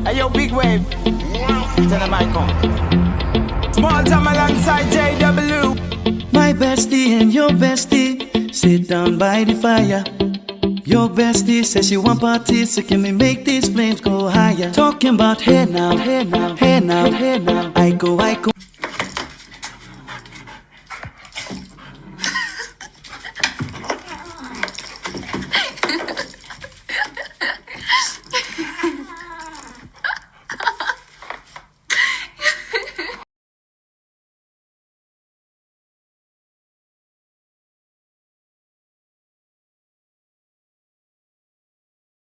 Hey yo, big wave. Tell them I come. Small time alongside JW. My bestie and your bestie sit down by the fire. Your bestie says she want parties, so can we make these flames go higher? Talking about hey now, hey now, hey now, hey now. I go, I go.